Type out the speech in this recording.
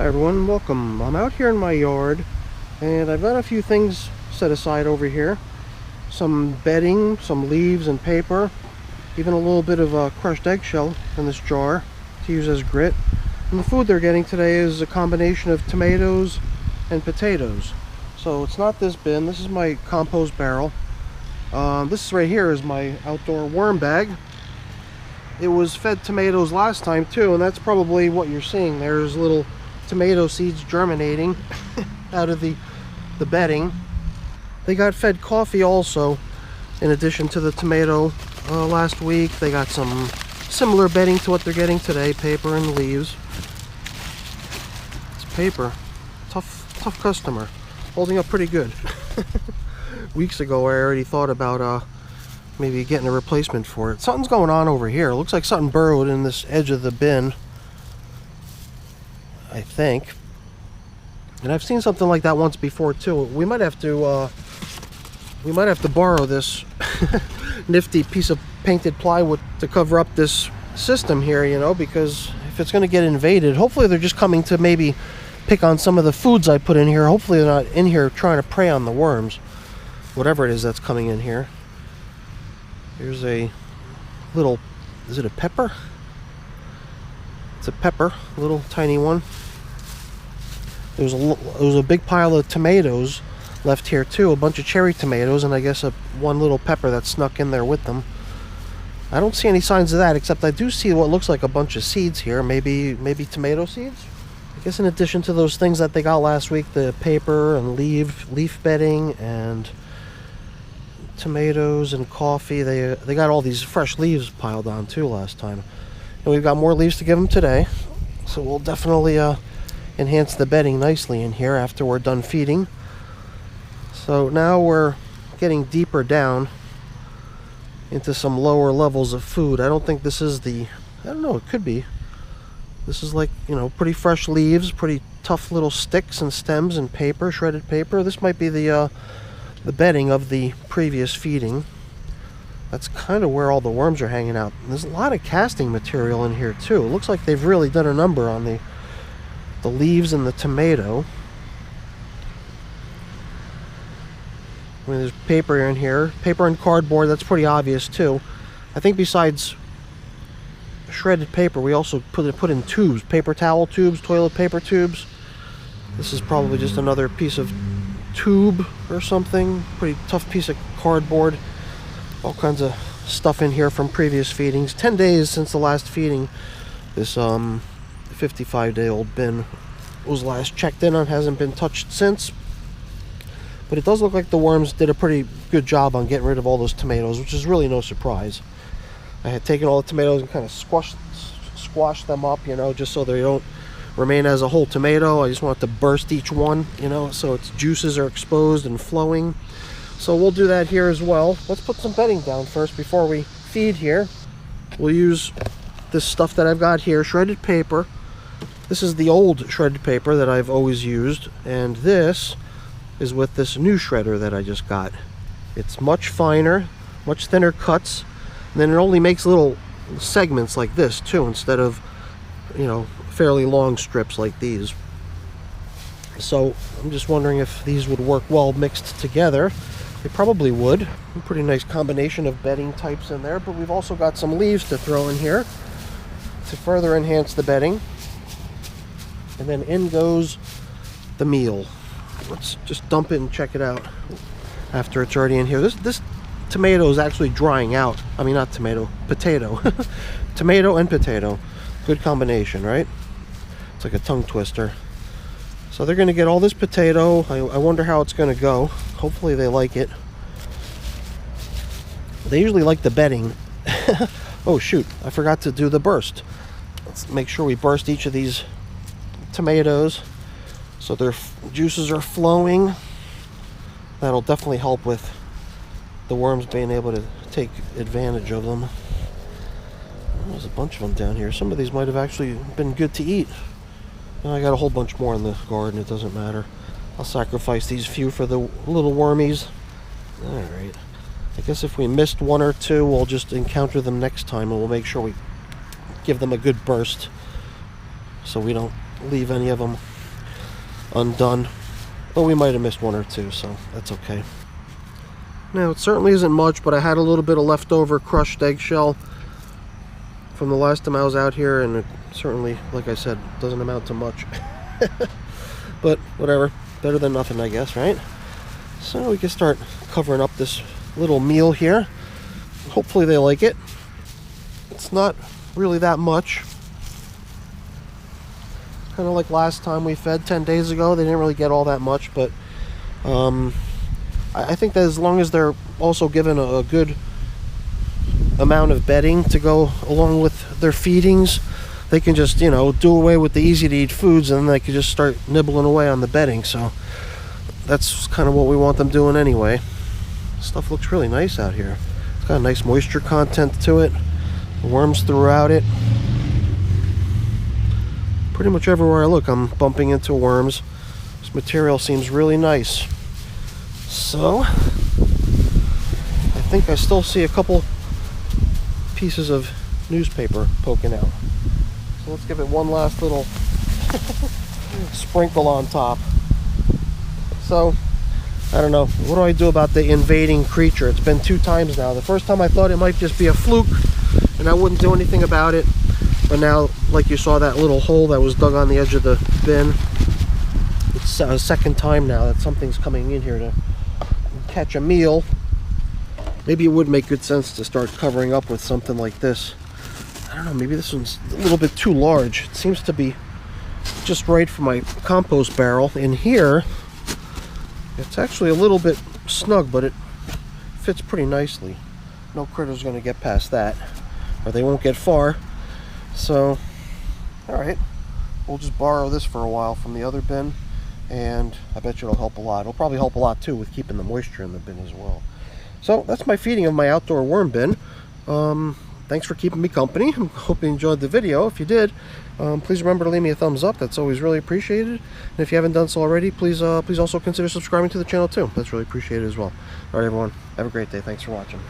Hi everyone, welcome. I'm out here in my yard and I've got a few things set aside over here. Some bedding, some leaves and paper, even a little bit of crushed eggshell in this jar to use as grit. And the food they're getting today is a combination of tomatoes and potatoes. So it's not this bin, this is my compost barrel. This right here is my outdoor worm bag. It was fed tomatoes last time too, and that's probably what you're seeing. There's little tomato seeds germinating out of the bedding. They got fed coffee also in addition to the tomato last week. They got some similar bedding to what they're getting today, paper and leaves. It's paper. Tough customer. Holding up pretty good. Weeks ago I already thought about maybe getting a replacement for it. Something's going on over here. It looks like something burrowed in this edge of the bin, I think. And I've seen something like that once before too. We might have to borrow this nifty piece of painted plywood to cover up this system here, you know, because if it's going to get invaded, hopefully they're just coming to maybe pick on some of the foods I put in here. Hopefully they're not in here trying to prey on the worms, whatever it is that's coming in here. Here's a little, is it a pepper? It's a pepper, a little tiny one. There was a big pile of tomatoes left here too, a bunch of cherry tomatoes, and I guess one little pepper that snuck in there with them. I don't see any signs of that, except I do see what looks like a bunch of seeds here, maybe tomato seeds. I guess in addition to those things that they got last week, the paper and leaf bedding and tomatoes and coffee, they got all these fresh leaves piled on too last time. And we've got more leaves to give them today, so we'll definitely enhance the bedding nicely in here after we're done feeding. So now we're getting deeper down into some lower levels of food. I don't think this is I don't know, it could be. This is like, you know, pretty fresh leaves, pretty tough little sticks and stems and paper, shredded paper. This might be the bedding of the previous feeding. That's kind of where all the worms are hanging out. And there's a lot of casting material in here too. It looks like they've really done a number on the leaves and the tomato. I mean, there's paper in here, paper and cardboard. That's pretty obvious too. I think besides shredded paper, we also put in tubes, paper towel tubes, toilet paper tubes. This is probably just another piece of tube or something. Pretty tough piece of cardboard. All kinds of stuff in here from previous feedings. 10 days since the last feeding. This 55-day-old bin was last checked in on, hasn't been touched since. But it does look like the worms did a pretty good job on getting rid of all those tomatoes, which is really no surprise. I had taken all the tomatoes and kind of squashed them up, you know, just so they don't remain as a whole tomato. I just want to burst each one, you know, so its juices are exposed and flowing. So we'll do that here as well. Let's put some bedding down first before we feed here. We'll use this stuff that I've got here, shredded paper. This is the old shredded paper that I've always used, and this is with this new shredder that I just got. It's much finer, much thinner cuts, and then it only makes little segments like this too, instead of, you know, fairly long strips like these. So I'm just wondering if these would work well mixed together. They probably would. A pretty nice combination of bedding types in there, but we've also got some leaves to throw in here to further enhance the bedding. And then in goes the meal. Let's just dump it and check it out after it's already in here. This tomato is actually drying out. I mean, not tomato, potato. Tomato and potato. Good combination, right? It's like a tongue twister. So they're going to get all this potato. I wonder how it's going to go. Hopefully they like it. They usually like the bedding. Oh shoot, I forgot to do the burst. Let's make sure we burst each of these tomatoes so their juices are flowing. That'll definitely help with the worms being able to take advantage of them. There's a bunch of them down here. Some of these might have actually been good to eat. I got a whole bunch more in the garden, it doesn't matter. I'll sacrifice these few for the little wormies. Alright. I guess if we missed one or two, we'll just encounter them next time, and we'll make sure we give them a good burst so we don't leave any of them undone. But we might have missed one or two, so that's okay. Now, it certainly isn't much, but I had a little bit of leftover crushed eggshell from the last time I was out here, and it certainly, like I said, doesn't amount to much. But whatever, better than nothing, I guess, right? So we can start covering up this little meal here. Hopefully they like it. It's not really that much. Kind of like last time we fed 10 days ago. They didn't really get all that much, but I think that as long as they're also given a good amount of bedding to go along with their feedings, they can just, you know, do away with the easy to eat foods, and then they can just start nibbling away on the bedding. So that's kind of what we want them doing anyway. Stuff looks really nice out here. It's got a nice moisture content to it. Worms throughout it. Pretty much everywhere I look, I'm bumping into worms. This material seems really nice. So I think I still see a couple pieces of newspaper poking out. So let's give it one last little sprinkle on top. So I don't know, what do I do about the invading creature? It's been 2 times now. The first time I thought it might just be a fluke and I wouldn't do anything about it, but now, like you saw that little hole that was dug on the edge of the bin, it's a second time now that something's coming in here to catch a meal. Maybe it would make good sense to start covering up with something like this. I don't know, maybe this one's a little bit too large. It seems to be just right for my compost barrel. In here, it's actually a little bit snug, but it fits pretty nicely. No critter's going to get past that, or they won't get far. So, alright, we'll just borrow this for a while from the other bin, and I bet you it'll help a lot. It'll probably help a lot too with keeping the moisture in the bin as well. So that's my feeding of my outdoor worm bin. Thanks for keeping me company. I hope you enjoyed the video. If you did, please remember to leave me a thumbs up. That's always really appreciated. And if you haven't done so already, please also consider subscribing to the channel too. That's really appreciated as well. All right, everyone, have a great day. Thanks for watching.